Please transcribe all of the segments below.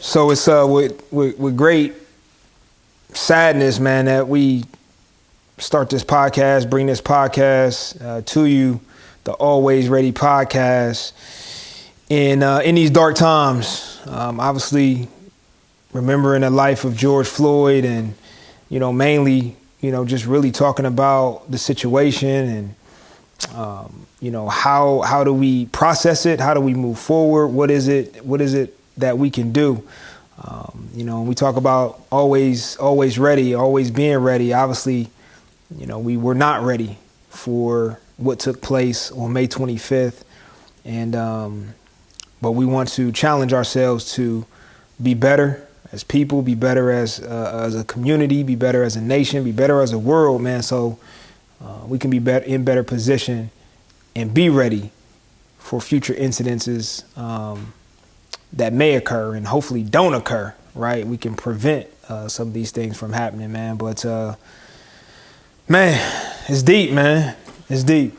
So it's with great sadness, man, that we start this podcast, bring this podcast to you, the Always Ready podcast. In these dark times, obviously remembering the life of George Floyd, and mainly just really talking about the situation and how do we process it? How do we move forward? What is it that we can do? We talk about always ready, always being ready. Obviously, we were not ready for what took place on May 25th. But we want to challenge ourselves to be better as people, be better as a community, be better as a nation, be better as a world, man. So we can be in better position and be ready for future incidences that may occur and hopefully don't occur, right? We can prevent some of these things from happening, man. But, man, it's deep, man. It's deep.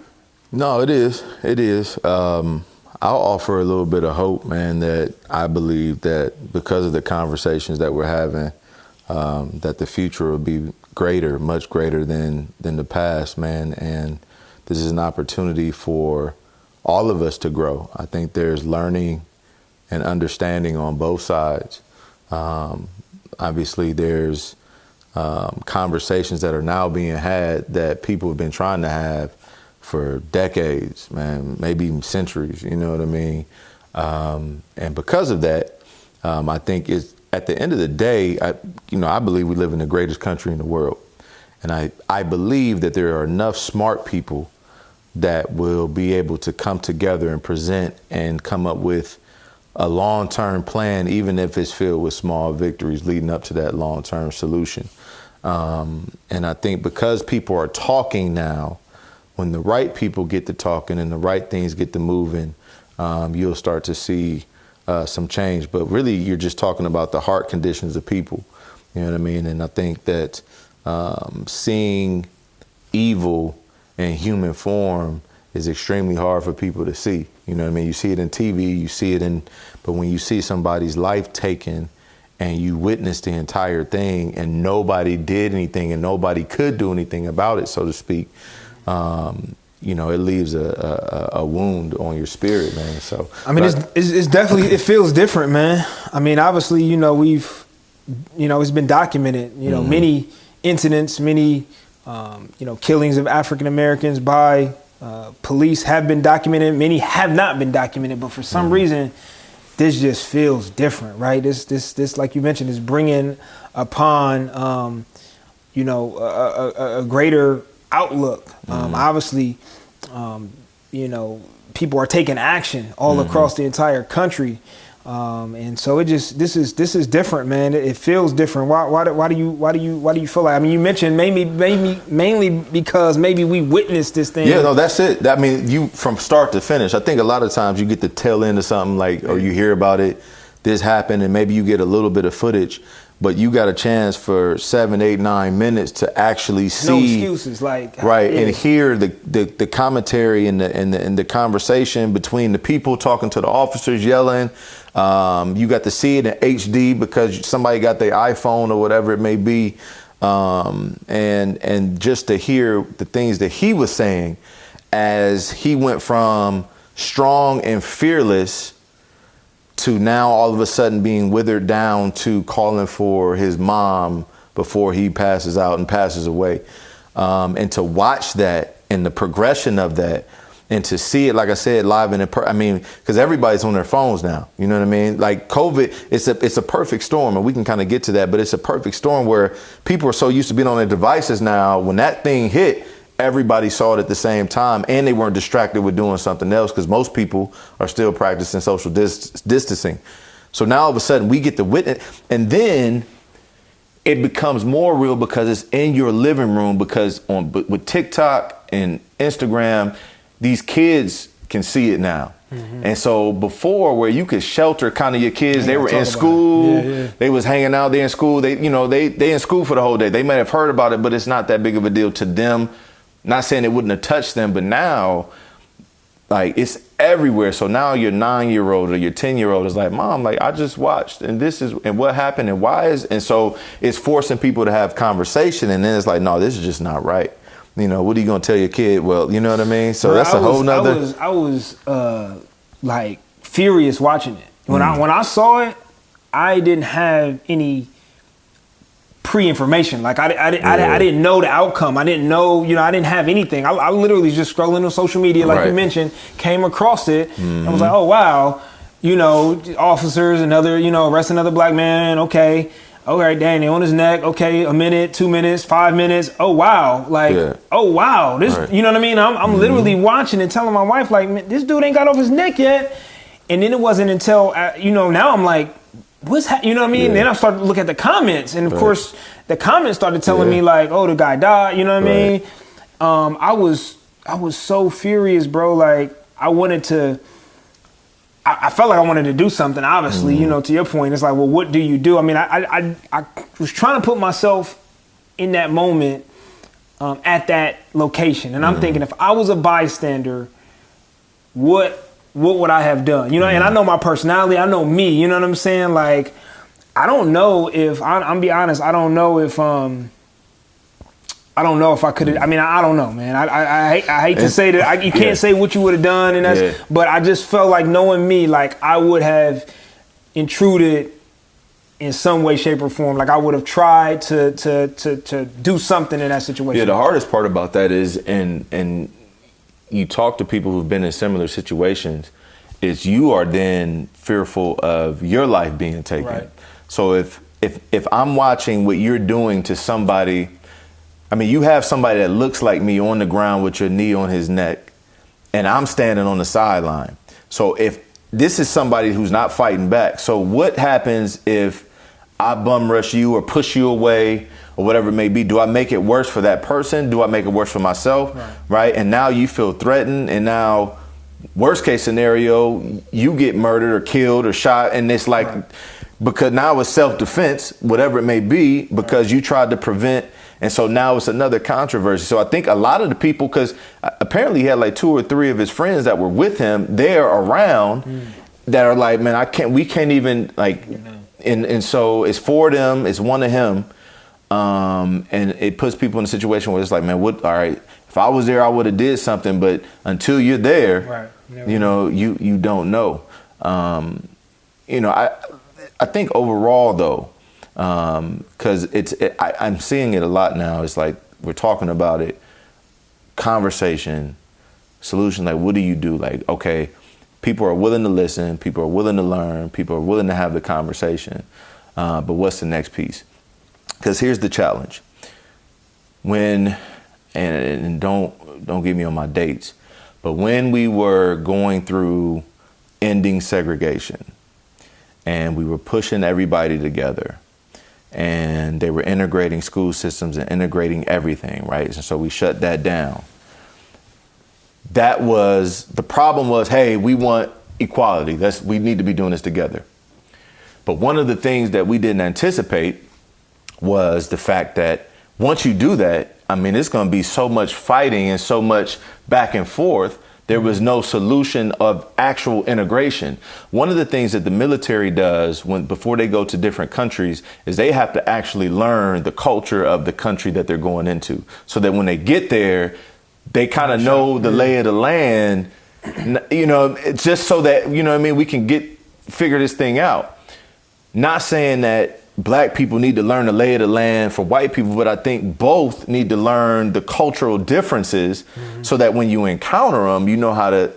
No, it is. It is. I'll offer a little bit of hope, man, that I believe that because of the conversations that we're having, that the future will be greater, much greater than the past, man. And this is an opportunity for all of us to grow. I think there's learning and understanding on both sides. Obviously, there's conversations that are now being had that people have been trying to have for decades, man, maybe even centuries, you know what I mean? And because of that, I think it's, at the end of the day, I believe we live in the greatest country in the world. And I believe that there are enough smart people that will be able to come together and present and come up with a long-term plan, even if it's filled with small victories leading up to that long-term solution. And I think because people are talking now, when the right people get to talking and the right things get to moving, you'll start to see some change. But really, you're just talking about the heart conditions of people. You know what I mean? And I think that seeing evil in human form is extremely hard for people to see. You know what I mean? You see it in TV, you see it but when you see somebody's life taken and you witness the entire thing and nobody did anything and nobody could do anything about it, so to speak, it leaves a wound on your spirit, man. So I mean, it's definitely, it feels different, man. I mean, obviously, it's been documented. Many incidents, many killings of African Americans by police have been documented. Many have not been documented, but for some reason, this just feels different, right? This, like you mentioned, is bringing upon a greater outlook. Obviously, people are taking action all across the entire country, and so this is different, man. It feels different. Why do you feel like? I mean, you mentioned mainly because maybe we witnessed this thing. Yeah, no, that's it. I mean, you from start to finish. I think a lot of times you get the tail end of something, like, or you hear about it, this happened, and maybe you get a little bit of footage. But you got a chance for 7, 8, 9 minutes to actually see, no excuses, like right, and hear the commentary and the conversation between the people talking to the officers, yelling. You got to see it in HD because somebody got their iPhone or whatever it may be, and just to hear the things that he was saying as he went from strong and fearless to now all of a sudden being withered down to calling for his mom before he passes out and passes away. And to watch that and the progression of that and to see it, like I said, live and because everybody's on their phones now, you know what I mean? Like COVID, it's a perfect storm, and we can kind of get to that, but it's a perfect storm where people are so used to being on their devices now. When that thing hit, everybody saw it at the same time, and they weren't distracted with doing something else because most people are still practicing social distancing. So now all of a sudden we get to witness, and then it becomes more real because it's in your living room, because with TikTok and Instagram, these kids can see it now. And so before, where you could shelter kind of your kids, they were in school, they was hanging out, they in school, they in school for the whole day. They may have heard about it, but it's not that big of a deal to them. Not saying it wouldn't have touched them, but now, like, it's everywhere. So now your 9-year-old or your 10-year-old is like, Mom, like I just watched and what happened and why is, and so it's forcing people to have conversation. And then it's like, no, this is just not right. You know, what are you going to tell your kid? Well, you know what I mean? So that's a whole nother. I was like furious watching it. When I saw it, I didn't have any pre-information. Like I didn't know the outcome. I didn't know, I didn't have anything. I literally was just scrolling on social media, like you mentioned, came across it and was like, oh wow, officers, arrest another black man. Okay, dang, they on his neck. Okay, a minute, 2 minutes, 5 minutes. Oh wow, oh wow, this, you know what I mean? I'm literally watching and telling my wife, like, man, this dude ain't got off his neck yet. And then it wasn't until now I'm like, you know what I mean? Yeah. Then I started to look at the comments, and of course, the comments started telling me like, "Oh, the guy died." You know what I mean? I was so furious, bro. Like I wanted to. I felt like I wanted to do something. Obviously, to your point, it's like, well, what do you do? I mean, I was trying to put myself in that moment, at that location, and I'm thinking, if I was a bystander, what would I have done? And I know my personality, I know me, you know what I'm saying? Like, I don't know if, I'm be honest, I don't know if I could have, I don't know, man. I hate to say that, you can't say what you would have done, and but I just felt like, knowing me, like I would have intruded in some way, shape, or form. Like I would have tried to do something in that situation. Yeah, the hardest part about that is, and you talk to people who've been in similar situations, is you are then fearful of your life being taken. Right. So if I'm watching what you're doing to somebody, you have somebody that looks like me on the ground with your knee on his neck, and I'm standing on the sideline. So if this is somebody who's not fighting back, so what happens if I bum rush you or push you away or whatever it may be? Do I make it worse for that person? Do I make it worse for myself? Right? And now you feel threatened, and now worst case scenario, you get murdered or killed or shot, and it's like, because now it's self-defense, whatever it may be, because you tried to prevent. And so now it's another controversy. So I think a lot of the people, because apparently he had like 2 or 3 of his friends that were with him there around that are like, man, we can't even like, and so it's 4 of them, it's 1 of him. And it puts people in a situation where it's like, man, all right, if I was there, I would have did something, but until you're there, you don't know. I think overall though, because I'm seeing it a lot now. It's like we're talking about it, conversation, solution. Like, what do you do? Like, okay, people are willing to listen, people are willing to learn, people are willing to have the conversation. But what's the next piece? Because here's the challenge. And don't get me on my dates, but when we were going through ending segregation, and we were pushing everybody together, and they were integrating school systems and integrating everything, right? And so we shut that down. The problem was, hey, we want equality. We need to be doing this together. But one of the things that we didn't anticipate was the fact that once you do that, it's going to be so much fighting and so much back and forth. There was no solution of actual integration. One of the things that the military does before they go to different countries is they have to actually learn the culture of the country that they're going into, so that when they get there, they kind of know the lay of the land, just so that, we can figure this thing out. Not saying that Black people need to learn the lay of the land for white people, but I think both need to learn the cultural differences so that when you encounter them, you know how to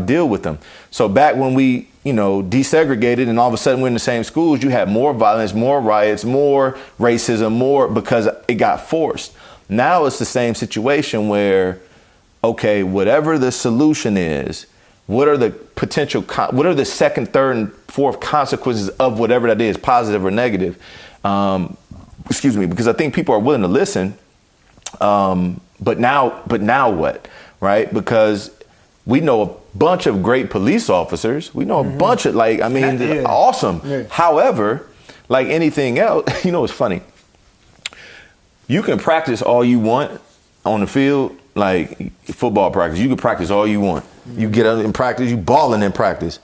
deal with them. So back when we, desegregated and all of a sudden we're in the same schools, you had more violence, more riots, more racism, because it got forced. Now it's the same situation where, okay, whatever the solution is, what are the potential, what are the second, third, and fourth consequences of whatever that is, positive or negative? Because I think people are willing to listen. But now what, right? Because we know a bunch of great police officers. We know a bunch of awesome. Yeah. However, like anything else, it's funny. You can practice all you want on the field, like football practice. You can practice all you want. You get in practice, you balling in practice.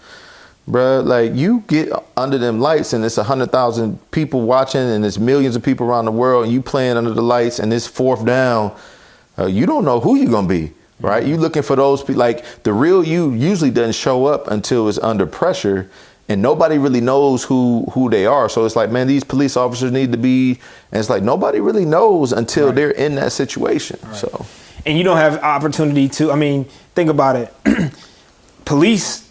Bruh, like you get under them lights and it's 100,000 people watching and it's millions of people around the world and you playing under the lights and it's fourth down. You don't know who you're gonna be, right? You looking for those people. Like the real you usually doesn't show up until it's under pressure, and nobody really knows who they are. So it's like, man, these police officers need to be, and it's like nobody really knows until they're in that situation. Right. So, and you don't have opportunity to. I mean, think about it. Police.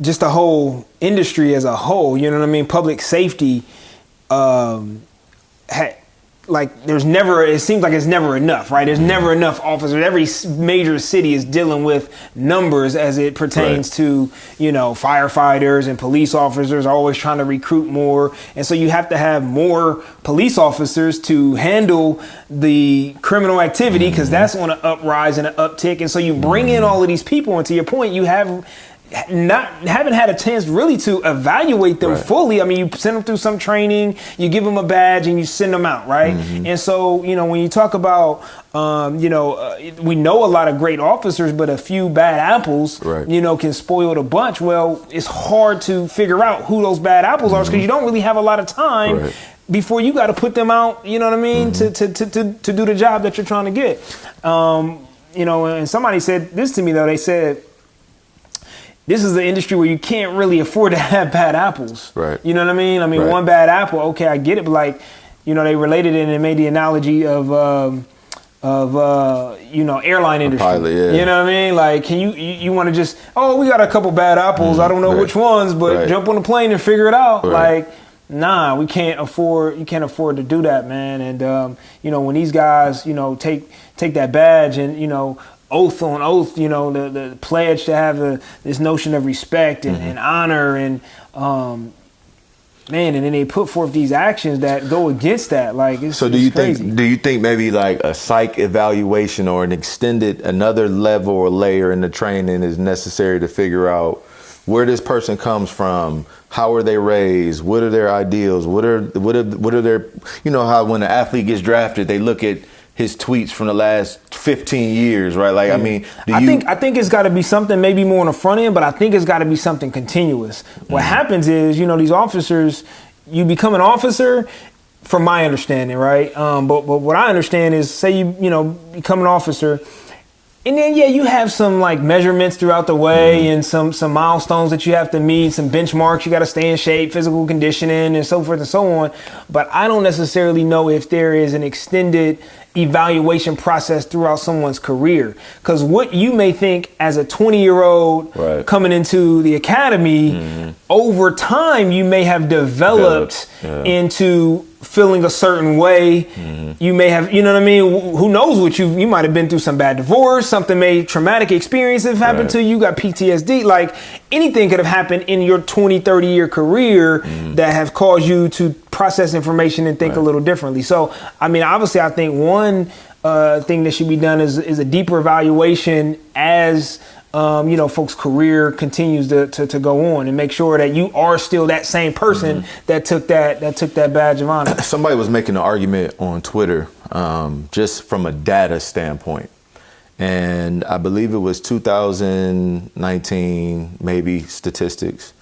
Just the whole industry as a whole, you know what I mean? Public safety, there's never, it seems like it's never enough, right? There's never enough officers. Every major city is dealing with numbers as it pertains to, firefighters and police officers are always trying to recruit more. And so you have to have more police officers to handle the criminal activity because that's on an uprise and an uptick. And so you bring in all of these people, and to your point, you haven't had a chance really to evaluate them fully. I mean, you send them through some training, you give them a badge, and you send them out, right? And so, when you talk about, we know a lot of great officers, but a few bad apples, can spoil the bunch. Well, it's hard to figure out who those bad apples are because you don't really have a lot of time before you got to put them out, you know what I mean, to do the job that you're trying to get. And somebody said this to me, though. They said, this is the industry where you can't really afford to have bad apples. Right. You know what I mean? I mean, one bad apple, okay, I get it, but they related it and made the analogy of airline industry. Pilot, You know what I mean? Like, can you want to just, we got a couple bad apples. I don't know which ones, but jump on the plane and figure it out. Like, nah, you can't afford to do that, man. And, when these guys, take that badge and, oath on oath, the pledge to have this notion of respect and honor and and then they put forth these actions that go against that. Like, it's, so do you think maybe like a psych evaluation or another level or layer in the training is necessary to figure out where this person comes from, how are they raised, what are their ideals, what are their, how when an athlete gets drafted, they look at his tweets from the last 15 years, right? Like, I mean, I think it's got to be something maybe more on the front end, but I think it's got to be something continuous. What happens is, these officers, you become an officer, from my understanding, right? But what I understand is, say you become an officer, and then you have some like measurements throughout the way and some milestones that you have to meet, some benchmarks, you got to stay in shape, physical conditioning and so forth and so on. But I don't necessarily know if there is an extended evaluation process throughout someone's career, because what you may think as a 20-year-old coming into the academy, over time you may have developed into feeling a certain way. You may have, who knows what you might have been through some bad divorce, traumatic experience have happened to you, got PTSD, like anything could have happened in your 20, 30 year career that have caused you to process information and think a little differently. So, I mean, obviously I think one thing that should be done is a deeper evaluation as folks' career continues to go on, and make sure that you are still that same person that took that badge of honor. Somebody was making an argument on Twitter, just from a data standpoint, and I believe it was 2019, maybe statistics,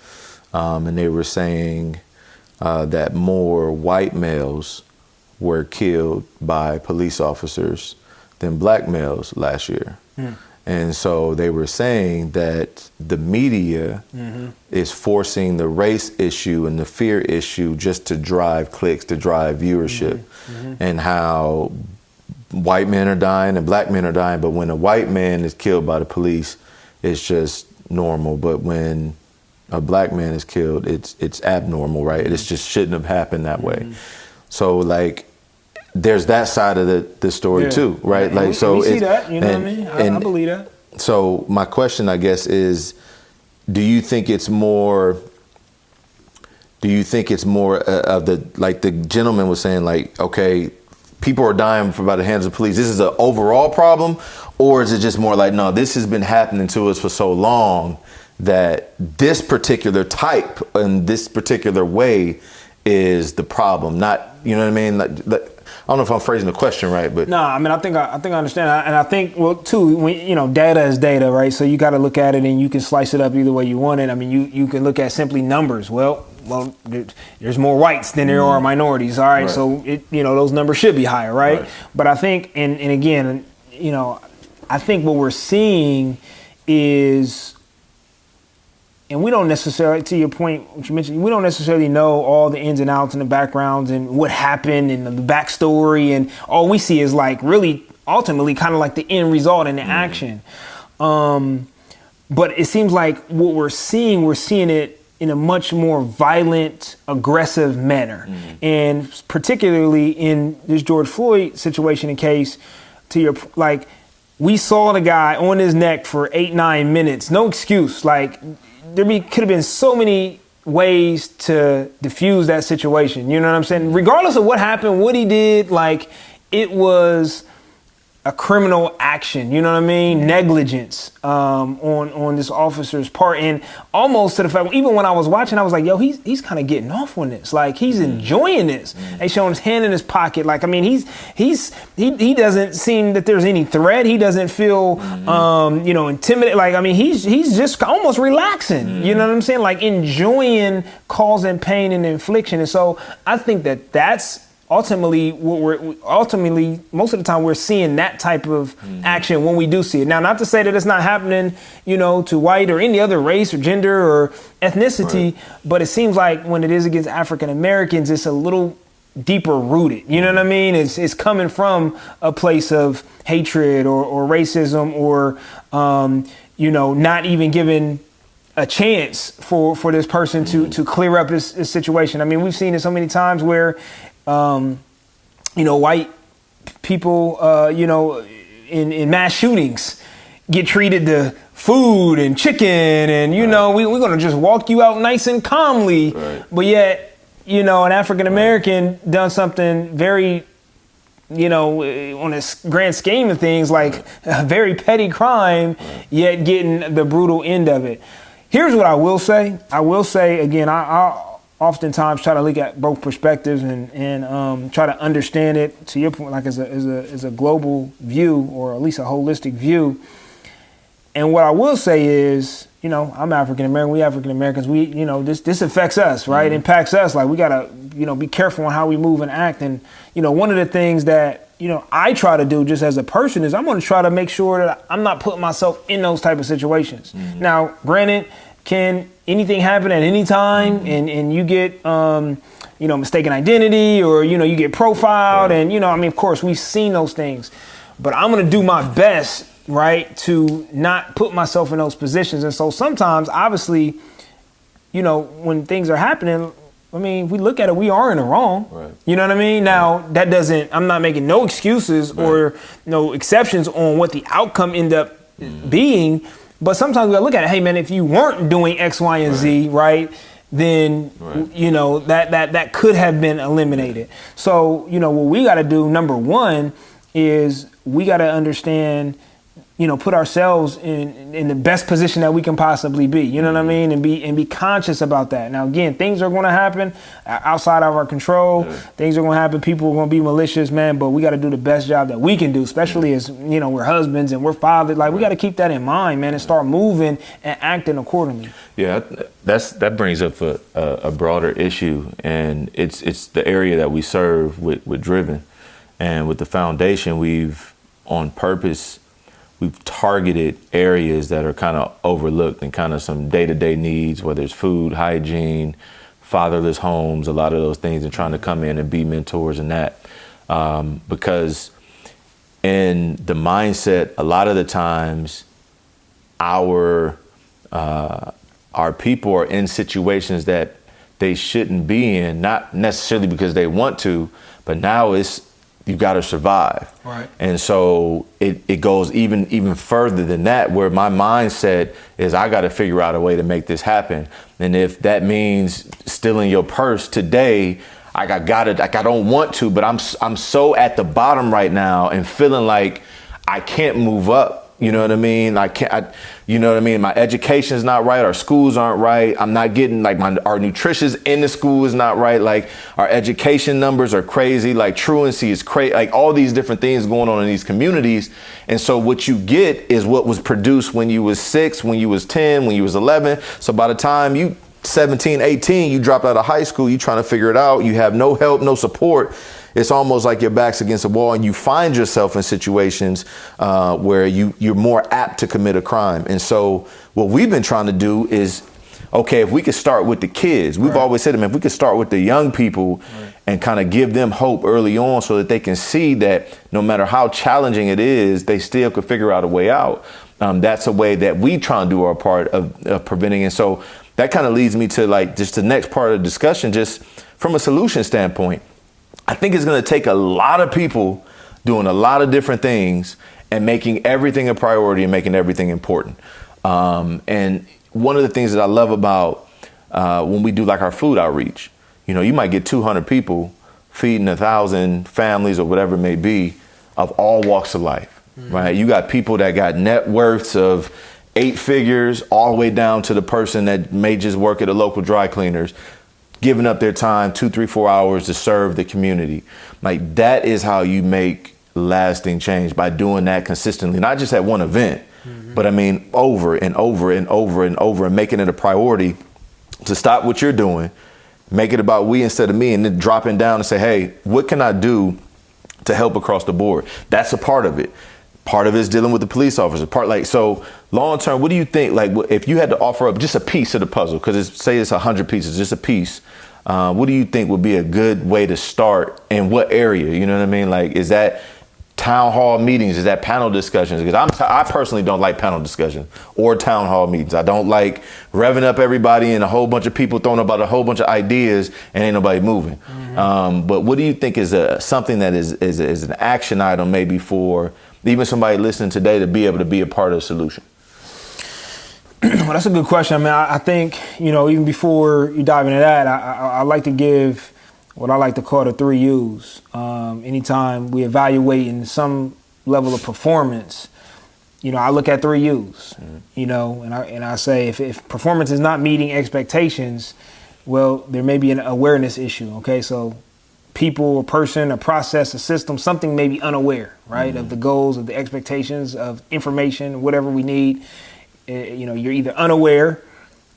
and they were saying that more white males were killed by police officers than black males last year. And so they were saying that the media is forcing the race issue and the fear issue just to drive clicks, to drive viewership, and how white men are dying and black men are dying. But when a white man is killed by the police, it's just normal. But when a black man is killed, it's abnormal, right? It just shouldn't have happened that way. So like, there's that side of the story too, right? Like, so we see that, what I mean? I believe that. So my question, I guess, is, do you think it's more of the, like the gentleman was saying, like, okay, people are dying by the hands of police, this is an overall problem, or is it just more like, no, this has been happening to us for so long that this particular type and this particular way is the problem? Not, you know what I mean? Like, don't know if I'm phrasing the question right, but No, I mean, I think I understand, and I think, well, too, when data is data, right? So you got to look at it, and you can slice it up either way you want it. I mean, you can look at simply numbers. Well, there's more whites than there are minorities. All right, so those numbers should be higher, right? But I think, and again, I think what we're seeing is. And we don't necessarily, to your point, what you mentioned, we don't necessarily know all the ins and outs and the backgrounds and what happened and the backstory. And all we see is like really ultimately kind of like the end result and the action. But it seems like what we're seeing it in a much more violent, aggressive manner. And particularly in this George Floyd situation and case, we saw the guy on his neck for 8-9 minutes. No excuse. Like, could have been so many ways to diffuse that situation. You know what I'm saying? Regardless of what happened, what he did, like, it was a criminal action. You know what I mean? Negligence on this officer's part, and almost to the fact, even when I was watching, I was like, yo, he's kind of getting off on this. Like, he's enjoying this. They showing his hand in his pocket. Like, I mean, he doesn't seem that there's any threat. He doesn't feel intimidated. Like, I mean, he's just almost relaxing. You know what I'm saying? Like, enjoying causing pain and infliction. And so I think that's ultimately most of the time we're seeing that type of action when we do see it. Now, not to say that it's not happening, to white or any other race or gender or ethnicity, but it seems like when it is against African Americans, it's a little deeper rooted. You know what I mean? It's coming from a place of hatred or racism or not even giving a chance for this person to clear up this situation. I mean, we've seen it so many times where white people, in mass shootings get treated to food and chicken and, we're going to just walk you out nice and calmly. Right. But yet, an African-American done something very, on a grand scheme of things, like a very petty crime, yet getting the brutal end of it. Here's what I will say. Again, I oftentimes try to look at both perspectives and try to understand it, to your point, like as a global view, or at least a holistic view. And what I will say is, I'm African American, we African Americans, this affects us, right? It impacts us. Like, we gotta, be careful on how we move and act. And, one of the things that, I try to do just as a person is I'm gonna try to make sure that I'm not putting myself in those type of situations. Now, granted, can anything happen at any time and you get, mistaken identity or, you get profiled and, of course we've seen those things, but I'm going to do my best, right, to not put myself in those positions. And so sometimes, obviously, when things are happening, I mean, if we look at it, we are in the wrong. Right. You know what I mean? Now, I'm not making no excuses or no exceptions on what the outcome end up being. But sometimes we gotta look at it. Hey, man, if you weren't doing X, Y, and Z, right, then that could have been eliminated. So what we got to do, number one, is we got to understand, put ourselves in the best position that we can possibly be. You know what I mean? And be conscious about that. Now, again, things are going to happen outside of our control. Things are going to happen. People are going to be malicious, man. But we got to do the best job that we can do, especially as we're husbands and we're fathers. Like, we got to keep that in mind, man, and start moving and acting accordingly. Yeah, that brings up a broader issue, and it's the area that we serve with Driven, and with the foundation. We've on purpose. We've targeted areas that are kind of overlooked and kind of some day-to-day needs, whether it's food, hygiene, fatherless homes, a lot of those things, and trying to come in and be mentors in that. Because in the mindset, a lot of the times our people are in situations that they shouldn't be in, not necessarily because they want to, but now you got to survive. Right. And so it goes even further than that, where my mindset is I got to figure out a way to make this happen. And if that means stealing your purse today, I don't want to, but I'm so at the bottom right now and feeling like I can't move up You know what I mean? You know what I mean? My education's not right. Our schools aren't right. I'm not getting our nutrition's in the school is not right. Like our education numbers are crazy. Like truancy is crazy. Like all these different things going on in these communities. And so what you get is what was produced when you was 6, when you was 10, when you was 11. So by the time you 17, 18, you drop out of high school, you trying to figure it out. You have no help, no support. It's almost like your back's against the wall and you find yourself in situations where you're more apt to commit a crime. And so what we've been trying to do is, okay, if we could start with the kids, we've always said, if we could start with the young people and kind of give them hope early on so that they can see that no matter how challenging it is, they still could figure out a way out. That's a way that we try and do our part of preventing. And so that kind of leads me to like just the next part of the discussion, just from a solution standpoint. I think it's going to take a lot of people doing a lot of different things and making everything a priority and making everything important. And one of the things that I love about when we do like our food outreach, you might get 200 people feeding 1,000 families or whatever it may be of all walks of life, right? You got people that got net worths of 8 figures all the way down to the person that may just work at a local dry cleaners, giving up their time 2, 3, 4 hours to serve the community. Like that is how you make lasting change, by doing that consistently, not just at one event, but over and over and over and over, and making it a priority to stop what you're doing, make it about we instead of me, and then dropping down and say, hey, what can I do to help across the board? That's a part of it. Part of it is dealing with the police officer. So long term, what do you think, like if you had to offer up just a piece of the puzzle, because say it's 100 pieces, just a piece, what do you think would be a good way to start, and what area? You know what I mean? Like, is that town hall meetings? Is that panel discussions? Because I personally don't like panel discussions or town hall meetings. I don't like revving up everybody and a whole bunch of people throwing about a whole bunch of ideas and ain't nobody moving. But what do you think is something that is an action item maybe for even somebody listening today to be able to be a part of the solution? Well, that's a good question. I think, even before you dive into that, I like to give what I like to call the 3 U's. Anytime we evaluate in some level of performance, I look at 3 U's, and I say if performance is not meeting expectations, well, there may be an awareness issue. Okay, so people, a person, a process, a system, something may be unaware, right, of the goals, of the expectations, of information, whatever we need. You're either unaware,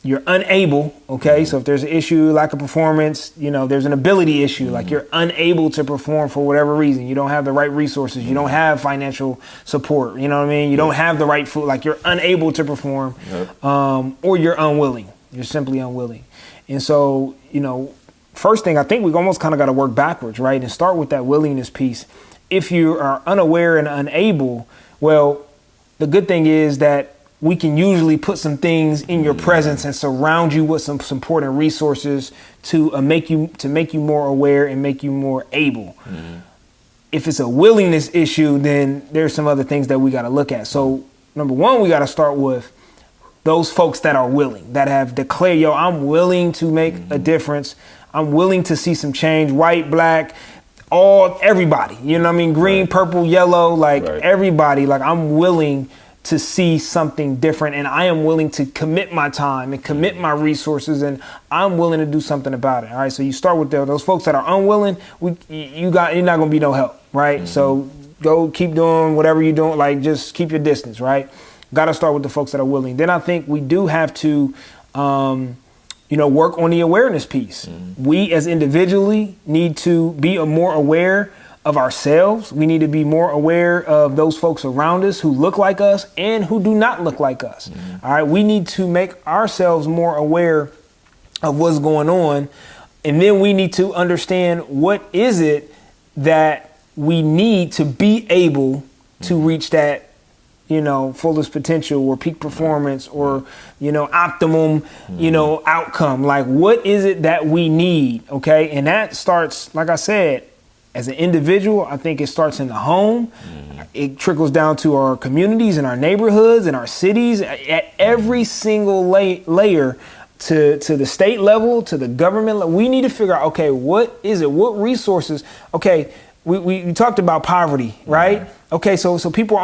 you're unable, okay? So if there's an issue, lack of performance, there's an ability issue, like you're unable to perform for whatever reason. You don't have the right resources. You don't have financial support. You know what I mean? You don't have the right food. Like you're unable to perform, or you're unwilling. You're simply unwilling. And so, first thing, I think we almost kind of got to work backwards, right? And start with that willingness piece. If you are unaware and unable, well, the good thing is that we can usually put some things in your presence and surround you with some important resources to make you more aware and make you more able. If it's a willingness issue, then there's some other things that we got to look at. So number one, we got to start with those folks that are willing, that have declared, I'm willing to make a difference. I'm willing to see some change, white, black, everybody, green, purple, yellow, everybody, I'm willing to see something different, and I am willing to commit my time and commit my resources, and I'm willing to do something about it. All right, so you start with those folks that are unwilling. You're not gonna be no help, right? So go keep doing whatever you're doing, just keep your distance, right? Got to start with the folks that are willing. Then I think we do have to, work on the awareness piece. We as individually need to be more aware of ourselves. We need to be more aware of those folks around us who look like us and who do not look like us. All right. We need to make ourselves more aware of what's going on. And then we need to understand what is it that we need to be able to reach that, fullest potential or peak performance or, optimum, outcome. Like, what is it that we need? Okay. And that starts, like I said, as an individual. I think it starts in the home. It trickles down to our communities and our neighborhoods and our cities, at every single layer, to the state level, to the government level. We need to figure out, okay, what is it? What resources? Okay, we talked about poverty, right? Mm-hmm. Okay, so people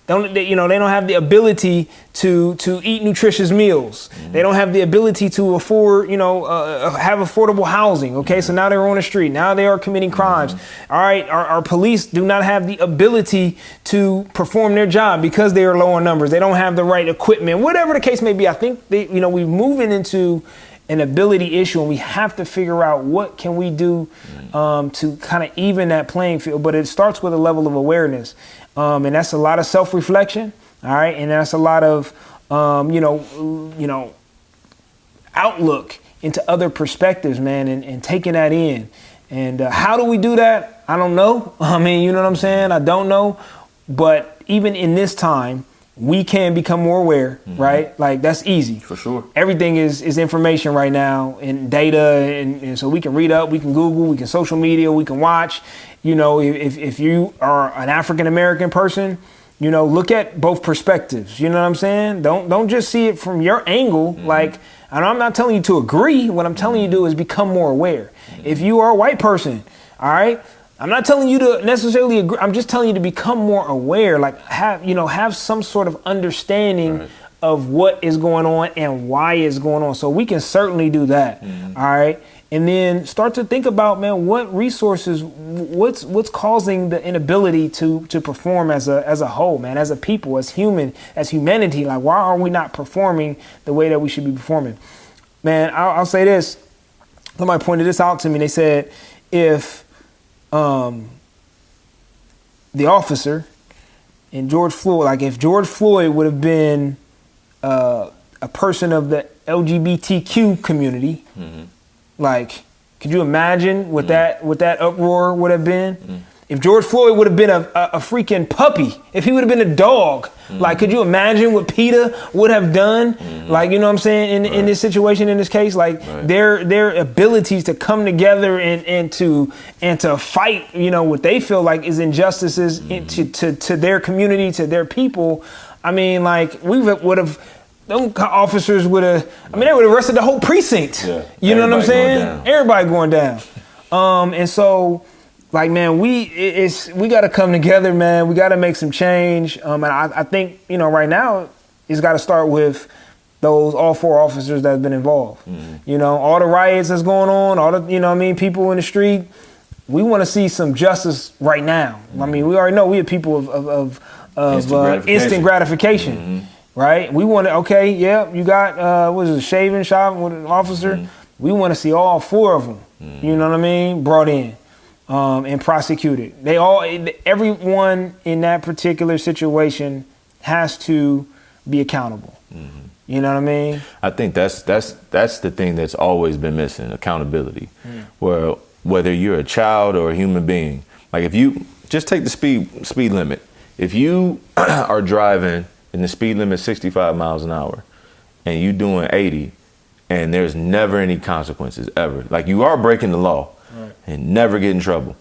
they don't have the ability to eat nutritious meals. Mm-hmm. They don't have the ability to afford, have affordable housing. Okay, so now they're on the street. Now they are committing crimes. All right, our police do not have the ability to perform their job because they are low on numbers. They don't have the right equipment, whatever the case may be. I think we're moving into an ability issue, and we have to figure out what can we do to kind of even that playing field. But it starts with a level of awareness, and that's a lot of self-reflection. All right, and that's a lot of outlook into other perspectives, man, and taking that in. And how do we do that? I don't know. I mean, you know what I'm saying? I don't know. But even in this time, we can become more aware, right? Like, that's easy. For sure. Everything is information right now, and data, and so we can read up, we can Google, we can social media, we can watch. If you are an African American person, look at both perspectives. You know what I'm saying? Don't just see it from your angle. Like, and I'm not telling you to agree. What I'm telling you to do is become more aware. If you are a white person, all right, I'm not telling you to necessarily agree. I'm just telling you to become more aware, like have some sort of understanding of what is going on and why it's going on. So we can certainly do that. All right. And then start to think about, man, what resources, what's causing the inability to perform as a whole, man, as a people, as humanity. Like, why are we not performing the way that we should be performing? Man, I'll say this. Somebody pointed this out to me. They said, if the officer and George Floyd, like if George Floyd would have been a person of the LGBTQ community, like, could you imagine what that uproar would have been? If George Floyd would have been a freaking puppy, if he would have been a dog, like, could you imagine what PETA would have done? Like, you know what I'm saying, in this situation, in this case, like their abilities to come together and to fight, what they feel like is injustices to their community, to their people. I mean, like, them officers would have, they would have arrested the whole precinct. Yeah. You know what I'm saying? Everybody going down. And so, like, man, we got to come together, man. We got to make some change. And I think, right now, it's got to start with all 4 officers that have been involved. All the riots that's going on, all the, people in the street. We want to see some justice right now. I mean, we already know we are people of instant gratification. Right? We want to, you got, shaving shop with an officer. We want to see all 4 of them, you know what I mean, brought in and prosecuted. Everyone in that particular situation has to be accountable. You know what I mean? I think that's the thing that's always been missing, accountability. Where whether you're a child or a human being, like, if you just take the speed limit, if you are driving and the speed limit is 65 miles an hour and you doing 80 and there's never any consequences ever, like, you are breaking the law and never get in trouble.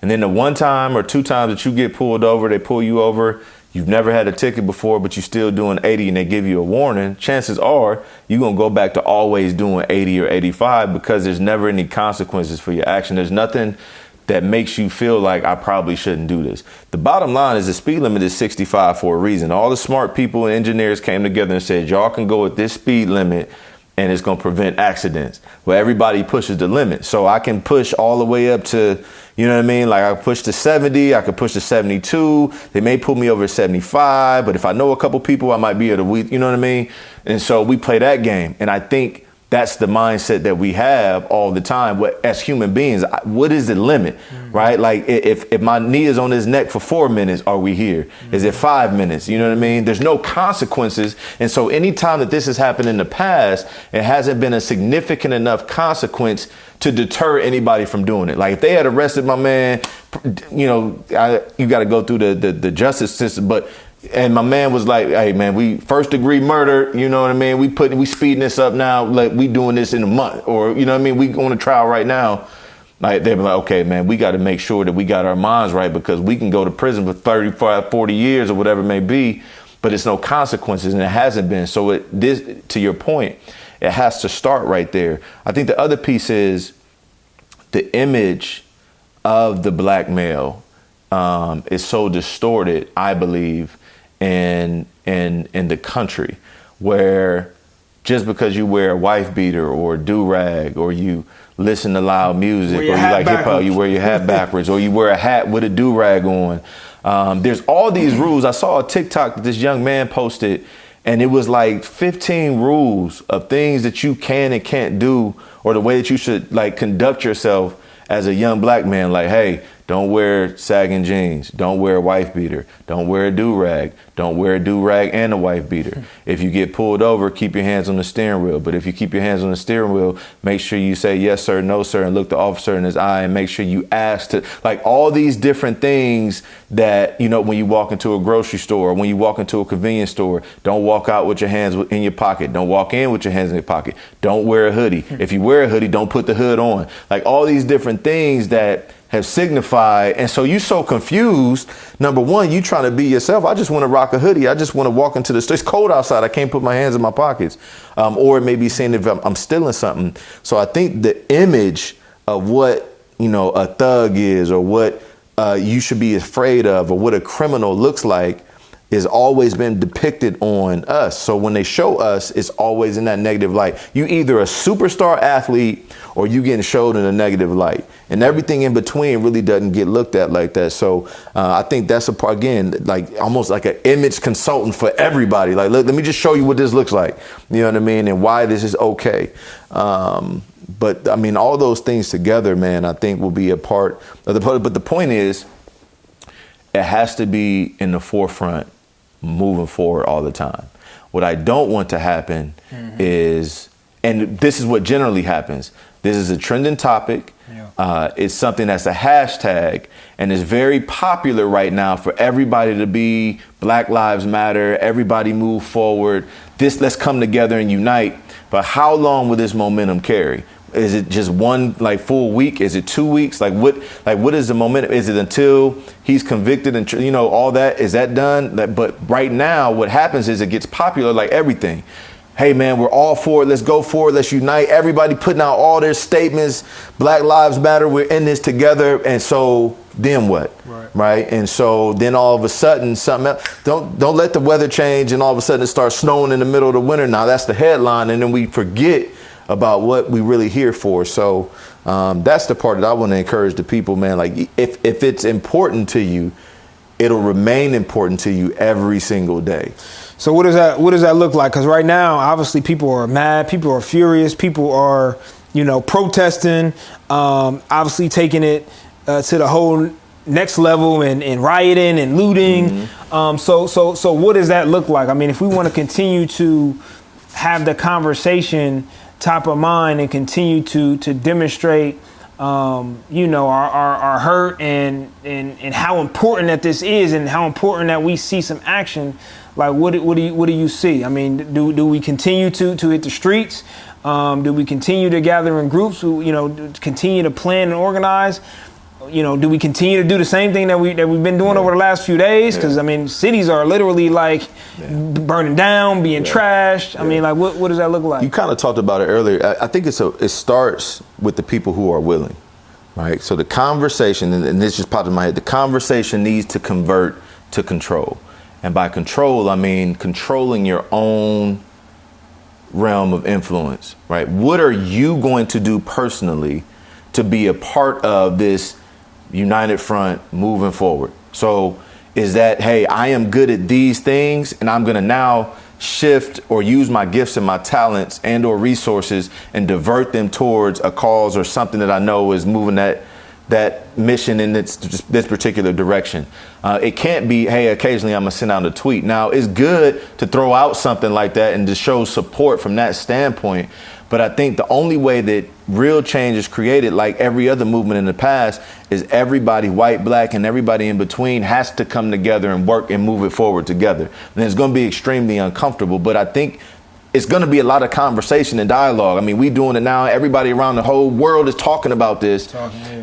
And then the one time or 2 times that you get pulled over, they pull you over, you've never had a ticket before, but you're still doing 80 and they give you a warning, chances are you're going to go back to always doing 80 or 85 because there's never any consequences for your action. There's nothing that makes you feel like I probably shouldn't do this. The bottom line is the speed limit is 65 for a reason. All the smart people and engineers came together and said, y'all can go at this speed limit and it's going to prevent accidents. Well, everybody pushes the limit. So I can push all the way up to, you know what I mean? Like, I push to 70, I could push to 72. They may pull me over at 75, but if I know a couple people, I might be able to, you know what I mean? And so we play that game. And I think that's the mindset that we have all the time. As human beings, what is the limit, right? Like, if my knee is on his neck for 4 minutes, are we here? Is it 5 minutes? You know what I mean? There's no consequences. And so anytime that this has happened in the past, it hasn't been a significant enough consequence to deter anybody from doing it. Like, if they had arrested my man, you got to go through the justice system, and my man was like, hey, man, we first degree murder, you know what I mean? We speeding this up now, like, we doing this in a month, or, you know what I mean? We on a trial right now. Like, they'd be like, okay, man, we got to make sure that we got our minds right, because we can go to prison for 35, 40 years or whatever it may be, but it's no consequences, and it hasn't been. So to your point, it has to start right there. I think the other piece is the image of the black male is so distorted, I believe, in the country, where just because you wear a wife beater or a do-rag, or you listen to loud music, or you like hip hop, you wear your hat backwards, or you wear a hat with a do-rag on. There's all these rules. I saw a TikTok that this young man posted, and it was like 15 rules of things that you can and can't do, or the way that you should like conduct yourself as a young black man. Like, hey, don't wear sagging jeans. Don't wear a wife beater. Don't wear a do-rag. Don't wear a do-rag and a wife beater. If you get pulled over, keep your hands on the steering wheel. But if you keep your hands on the steering wheel, make sure you say yes, sir, no, sir, and look the officer in his eye, and make sure you ask to, like, all these different things that, you know, when you walk into a grocery store, or when you walk into a convenience store, don't walk out with your hands in your pocket. Don't walk in with your hands in your pocket. Don't wear a hoodie. If you wear a hoodie, don't put the hood on. Like, all these different things that have signified. And so you so confused. Number one, you trying to be yourself. I just want to rock a hoodie. I just want to walk into the store. It's cold outside. I can't put my hands in my pockets. Or it may be saying if I'm stealing something. So I think the image of what, you know, a thug is, or what you should be afraid of, or what a criminal looks like, has always been depicted on us. So when they show us, it's always in that negative light. You either a superstar athlete, or you getting showed in a negative light, and everything in between really doesn't get looked at like that. So I think that's a part, again, like almost like an image consultant for everybody. Like, look, let me just show you what this looks like. You know what I mean? And why this is okay. But I mean, all those things together, man, I think will be a part of the, but the point is, it has to be in the forefront moving forward all the time. What I don't want to happen is, and this is what generally happens, this is a trending topic. Yeah. It's something that's a hashtag, and it's very popular right now for everybody to be Black Lives Matter, everybody move forward, let's come together and unite. But how long will this momentum carry? Is it just one like full week? Is it 2 weeks? Like what is the momentum? Is it until he's convicted and, you know, all that? Is that done? But right now, what happens is it gets popular like everything. Hey, man, we're all for it. Let's go forward. Let's unite. Everybody putting out all their statements. Black Lives Matter. We're in this together. And so then what? Right. And so then all of a sudden something else. Don't let the weather change and all of a sudden it starts snowing in the middle of the winter. Now that's the headline. And then we forget about what we really here for. So that's the part that I want to encourage the people, man. Like, if it's important to you, it'll remain important to you every single day. So what does that look like? Because right now, obviously, people are mad, people are furious, people are, you know, protesting, obviously taking it to the whole next level and rioting and looting. So what does that look like? I mean, if we want to continue to have the conversation top of mind and continue to demonstrate, you know, our hurt and how important that this is, and how important that we see some action. Like, what do you see? I mean, do we continue to hit the streets? Do we continue to gather in groups? You know, continue to plan and organize? You know, do we continue to do the same thing that we've been doing over the last few days? Because I mean, cities are literally like burning down, being trashed. I mean, like, what does that look like? You kind of talked about it earlier. I think it starts with the people who are willing, right? So the conversation, and this just popped in my head, the conversation needs to convert to control. And by control, I mean controlling your own realm of influence, right? What are you going to do personally to be a part of this united front moving forward? So is that, hey, I am good at these things, and I'm going to now shift or use my gifts and my talents and or resources and divert them towards a cause or something that I know is moving that mission in this particular direction. It can't be, hey, occasionally I'm gonna send out a tweet. Now, it's good to throw out something like that and to show support from that standpoint. But I think the only way that real change is created, like every other movement in the past, is everybody, white, black, and everybody in between, has to come together and work and move it forward together. And it's going to be extremely uncomfortable, but I think it's going to be a lot of conversation and dialogue. I mean, we doing it now. Everybody around the whole world is talking about this.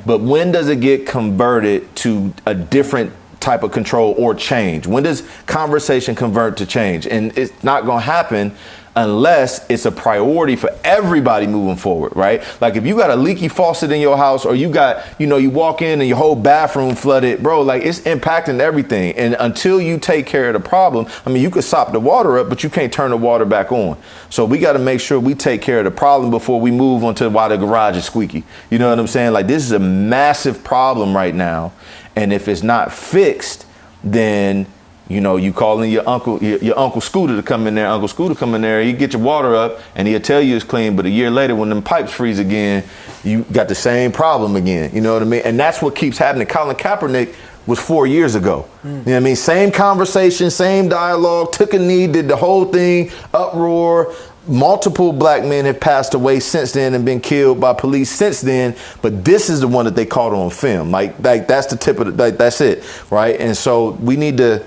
But when does it get converted to a different type of control or change? When does conversation convert to change? And it's not going to happen unless it's a priority for everybody moving forward, right? Like if you got a leaky faucet in your house, or you got, you walk in and your whole bathroom flooded, bro, like it's impacting everything. And until you take care of the problem, I mean, you could sop the water up, but you can't turn the water back on. So we got to make sure we take care of the problem before we move on to why the garage is squeaky. You know what I'm saying? Like this is a massive problem right now. And if it's not fixed, then you calling your uncle Scooter to come in there. Uncle Scooter come in there, he get your water up and he'll tell you it's clean. But a year later, when them pipes freeze again, you got the same problem again. You know what I mean? And that's what keeps happening. Colin Kaepernick was 4 years ago. You know what I mean? Same conversation, same dialogue, took a knee, did the whole thing, uproar. Multiple black men have passed away since then and been killed by police since then. But this is the one that they caught on film. Like that's the tip of that's it. Right. And so we need to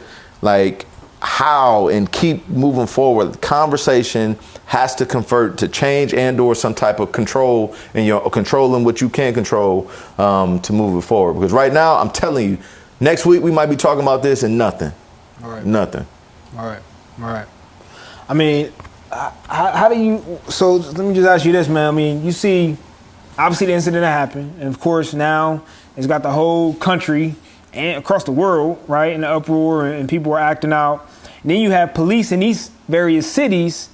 and keep moving forward. The conversation has to convert to change and/or some type of control, and you're controlling what you can control to move it forward. Because right now, I'm telling you, next week we might be talking about this and nothing. All right. Nothing. All right. I mean, how do you? So let me just ask you this, man. I mean, you see, obviously the incident that happened, and of course now it's got the whole country and across the world, right, in the uproar, and people are acting out. And then you have police in these various cities,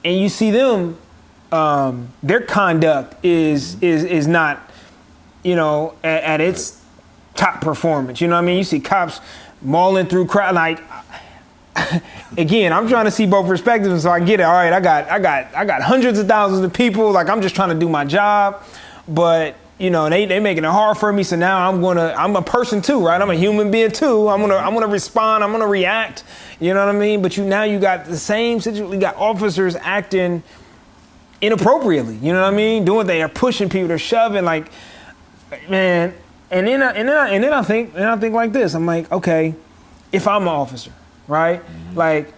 and you see them, their conduct is not, at its top performance. You know what I mean? You see cops mauling through crowd. Like, again, I'm trying to see both perspectives, so I get it. All right, I got hundreds of thousands of people. Like, I'm just trying to do my job, but they making it hard for me. So now I'm a person too, right? I'm a human being too. I'm gonna respond. I'm gonna react. You know what I mean? But now you got the same situation. You got officers acting inappropriately. You know what I mean? Doing they're pushing people, they're shoving, like, man. And then I think like this. I'm like, okay, if I'm an officer, right? Like,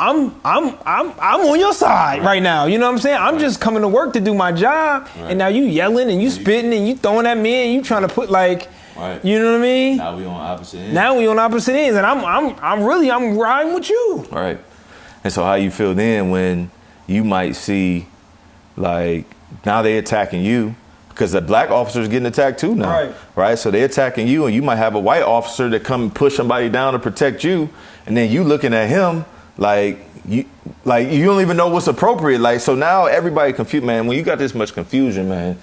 I'm on your side right now. You know what I'm saying? I'm just coming to work to do my job, and now you yelling and you spitting and you throwing at me and you trying to put you know what I mean? Now we on opposite ends. And I'm riding with you. All right. And so how you feel then when you might see now they attacking you? Because the black officer is getting attacked too now, right? So they're attacking you, and you might have a white officer that come and push somebody down to protect you, and then you looking at him you don't even know what's appropriate. So now everybody confused, man. When you got this much confusion, man,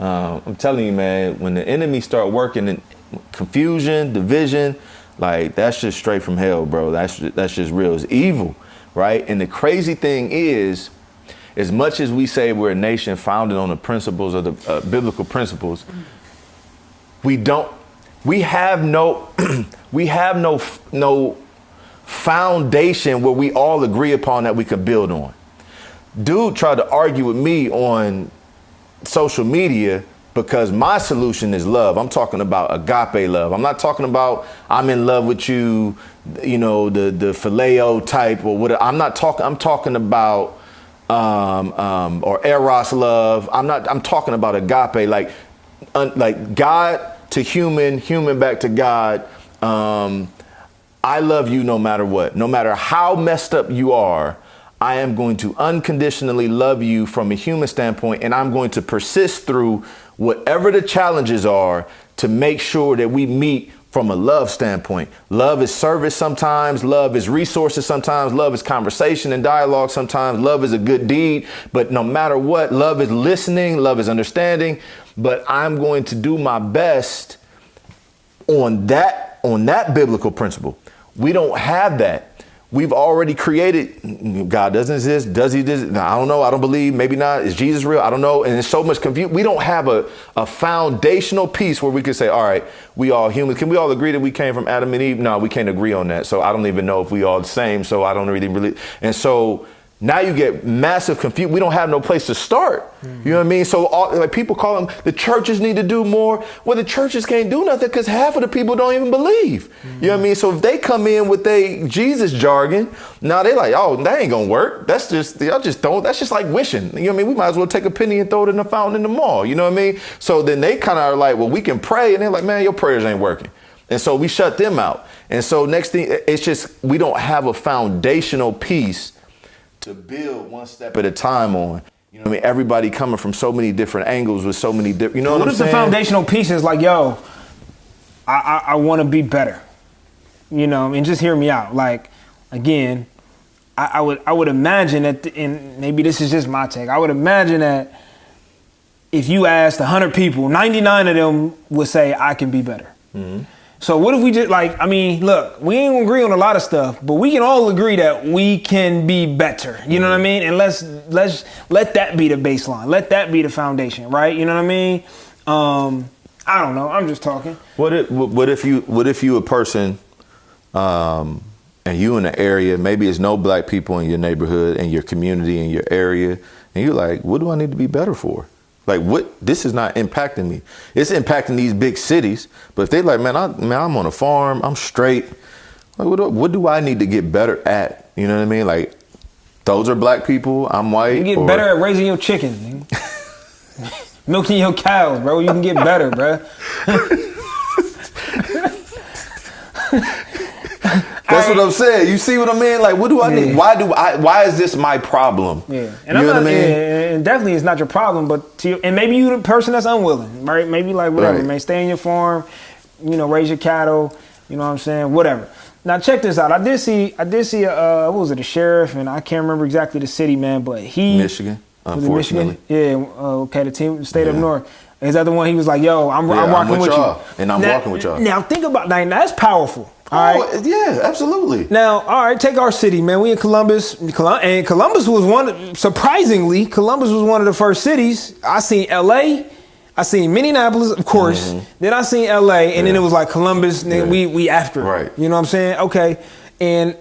I'm telling you, man, when the enemy start working in confusion, division, that's just straight from hell, bro. That's just real. It's evil, right? And the crazy thing is, as much as we say we're a nation founded on the principles of the biblical principles, we have no foundation where we all agree upon that we could build on. Dude tried to argue with me on social media because my solution is love. I'm talking about agape love. I'm not talking about I'm in love with you, the phileo type or whatever. I'm talking about or eros love. I'm talking about agape, like God to human back to God. I love you no matter what. No matter how messed up you are, I am going to unconditionally love you from a human standpoint, and I'm going to persist through whatever the challenges are to make sure that we meet from a love standpoint. Love is service sometimes. Love is resources sometimes. Love is conversation and dialogue sometimes. Love is a good deed. But no matter what, love is listening. Love is understanding. But I'm going to do my best on that biblical principle. We don't have that. We've already created. God doesn't exist. Does he? I don't know. I don't believe. Maybe not. Is Jesus real? I don't know. And there's so much confusion. We don't have a foundational piece where we can say, all right, we all humans. Can we all agree that we came from Adam and Eve? No, we can't agree on that. So I don't even know if we all the same. So I don't really. And so now you get massive confusion. We don't have no place to start. You know what I mean? So people call them, the churches need to do more. Well, the churches can't do nothing because half of the people don't even believe. You know what I mean? So if they come in with their Jesus jargon, now they like, oh, that ain't gonna work. That's just like wishing. You know what I mean? We might as well take a penny and throw it in the fountain in the mall. You know what I mean? So then they kind of are like, well, we can pray. And they're like, man, your prayers ain't working. And so we shut them out. And so next thing, it's just, we don't have a foundational piece to build one step at a time on. You know what I mean? Everybody coming from so many different angles with so many different, you know what I'm saying? What if the foundational piece is like, yo, I want to be better, you know, and just hear me out. Like, again, I would imagine that, and maybe this is just my take, I would imagine that if you asked 100 people, 99 of them would say, I can be better. Mm-hmm. So what if we just like, I mean, look, we ain't gonna agree on a lot of stuff, but we can all agree that we can be better. You know what I mean? And let's let that be the baseline. Let that be the foundation, right? You know what I mean? I don't know. I'm just talking. What if you a person, and you in the area, maybe it's no black people in your neighborhood, in your community, in your area, and you're like, what do I need to be better for? Like, what? This is not impacting me. It's impacting these big cities. But if they like, man, I'm on a farm, I'm straight. Like, what do I need to get better at? You know what I mean? Like, those are black people. I'm white. You get better at raising your chicken, milking your cows, bro. You can get better, bro. That's what I'm saying. You see what I mean? Like, what do I need? Why is this my problem? Yeah. And you know what I mean? And definitely it's not your problem, but and maybe you the person that's unwilling, right? Maybe like whatever, man, stay in your farm, you know, raise your cattle, you know what I'm saying? Whatever. Now check this out. I did see what was it, a sheriff, and I can't remember exactly the city, man, but Michigan, unfortunately. Michigan? Yeah, okay, the state up north. Is that the one he was like, yo, I'm rocking with you. And I'm walking with y'all. Now think about that. That's powerful. All right. Yeah, absolutely. Now, all right, take our city, man. We in Columbus, and Columbus was surprisingly, Columbus was one of the first cities. I seen LA, I seen Minneapolis, of course. Mm-hmm. Then I seen LA, and then it was like Columbus, and then we after it. Right. You know what I'm saying? Okay. And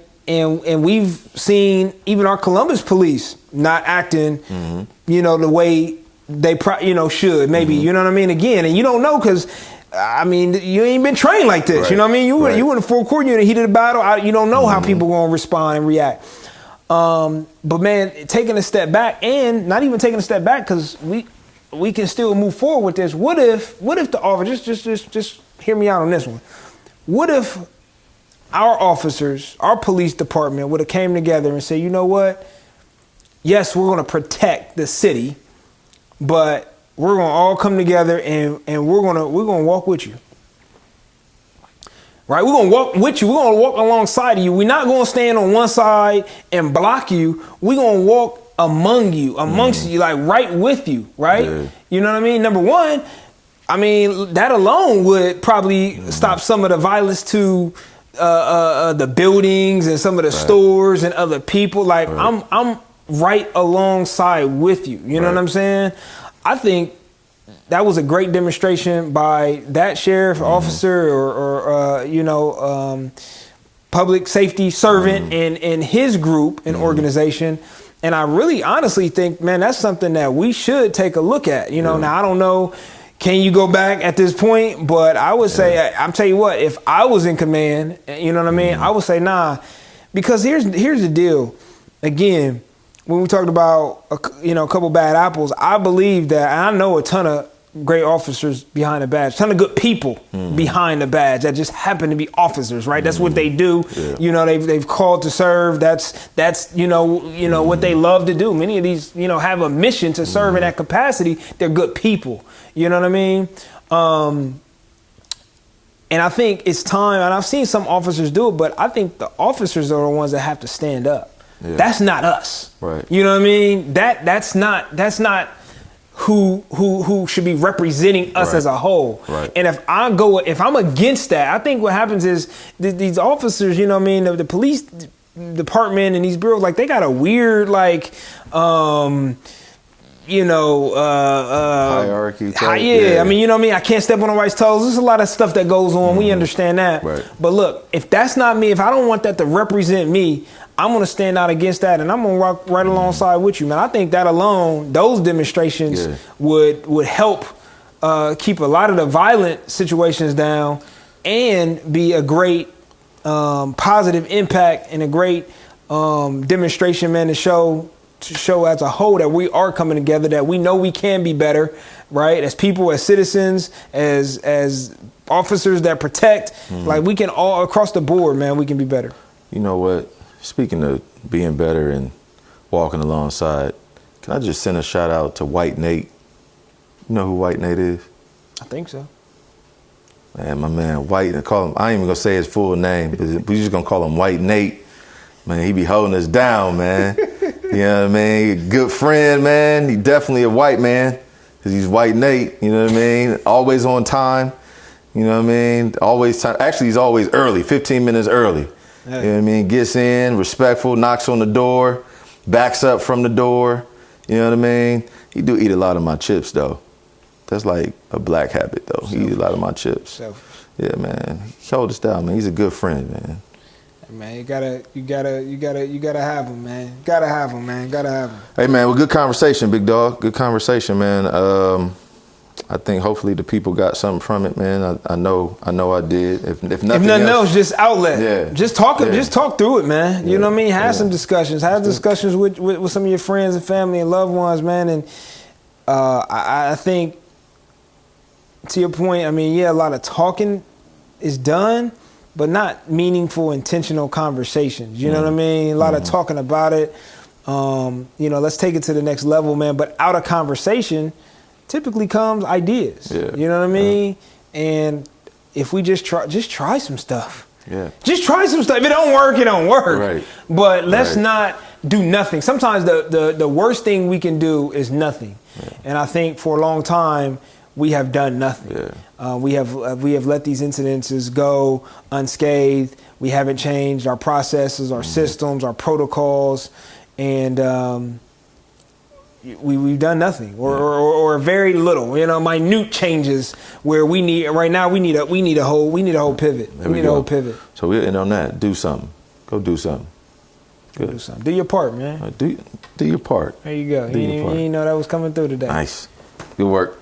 we've seen even our Columbus police not acting, you know, the way they should, maybe, you know what I mean? Again, and you don't know because, I mean, you ain't been trained like this. Right. You know what I mean? You in the full court, you in the heat of the battle. You don't know how people going to respond and react. But man, taking a step back, and not even taking a step back, because we can still move forward with this. What if the officer, just hear me out on this one. What if our officers, our police department would have came together and said, you know what? Yes, we're going to protect the city, but we're gonna all come together and we're gonna walk with you. Right? We're gonna walk with you. We're gonna walk alongside of you. We're not gonna stand on one side and block you. We're gonna walk amongst you, like right with you, right? Yeah. You know what I mean? Number one, I mean, that alone would probably stop some of the violence to the buildings and some of the stores and other people. Like I'm right alongside with you. You know what I'm saying? I think that was a great demonstration by that sheriff officer or public safety servant and his group and organization. And I really honestly think, man, that's something that we should take a look at. You know, now I don't know, can you go back at this point? But I would say, I'm tell you what, if I was in command, you know what I mean? I would say, nah, because here's the deal. Again, when we talked about, a couple bad apples, I believe that, and I know a ton of great officers behind the badge, a ton of good people behind the badge that just happen to be officers, right? That's what they do. Yeah. You know, they've called to serve. That's what they love to do. Many of these, have a mission to serve in that capacity. They're good people. You know what I mean? And I think it's time, and I've seen some officers do it, but I think the officers are the ones that have to stand up. Yeah. That's not us. Right. You know what I mean? That's not who should be representing us as a whole. Right. And if I'm against that, I think what happens is these officers, you know what I mean, the police department and these bureaus, like they got a weird hierarchy. I mean, you know what I mean? I can't step on nobody's toes. There's a lot of stuff that goes on. We understand that. Right. But look, if that's not me, if I don't want that to represent me, I'm going to stand out against that, and I'm going to rock right alongside with you, man. I think that alone, those demonstrations would help keep a lot of the violent situations down and be a great positive impact and a great demonstration, man, to show as a whole that we are coming together, that we know we can be better, right? As people, as citizens, as officers that protect, like we can all across the board, man, we can be better. You know what? Speaking of being better and walking alongside. Can I just send a shout out to White Nate? You know who White Nate is? I think so. Man, my man White, I ain't even gonna say his full name, but we just gonna call him White Nate. Man, he be holding us down, man. You know what I mean? Good friend, man. He definitely a white man, because he's White Nate, you know what I mean? Always on time, you know what I mean? Always time. Actually, he's always early, 15 minutes early. Yeah. You know what I mean? Gets in, respectful, knocks on the door, backs up from the door, you know what I mean? He do eat a lot of my chips, though. That's like a black habit, though. He eat a lot of my chips. Selfish. Yeah, man. He hold us down, man. He's a good friend, man. Man, you gotta have him, man. Gotta have him, man. Gotta have him. Hey, man, well, good conversation, big dog. Good conversation, man. I think hopefully the people got something from it, man. I know I did. If nothing else, just outlet. Yeah. Just talk through it, man. You know what I mean? Have some discussions. Have discussions with some of your friends and family and loved ones, man. And I think, to your point, I mean, yeah, a lot of talking is done, but not meaningful, intentional conversations. You know what I mean? A lot of talking about it. You know, let's take it to the next level, man. But out of conversation typically comes ideas. Yeah. You know what I mean? And if we just try some stuff. Yeah. Just try some stuff. If it don't work, it don't work. Right. But let's not do nothing. Sometimes the worst thing we can do is nothing. Yeah. And I think for a long time we have done nothing. Yeah. We have let these incidences go unscathed. We haven't changed our processes, our systems, our protocols, and we've done nothing or very little. You know, minute changes where we need a whole pivot. We need a whole pivot. So we'll end on that. Do something. Go do something. Good. Do something. Do your part, man. Do your part. There you go. You didn't know that was coming through today. Nice. Good work.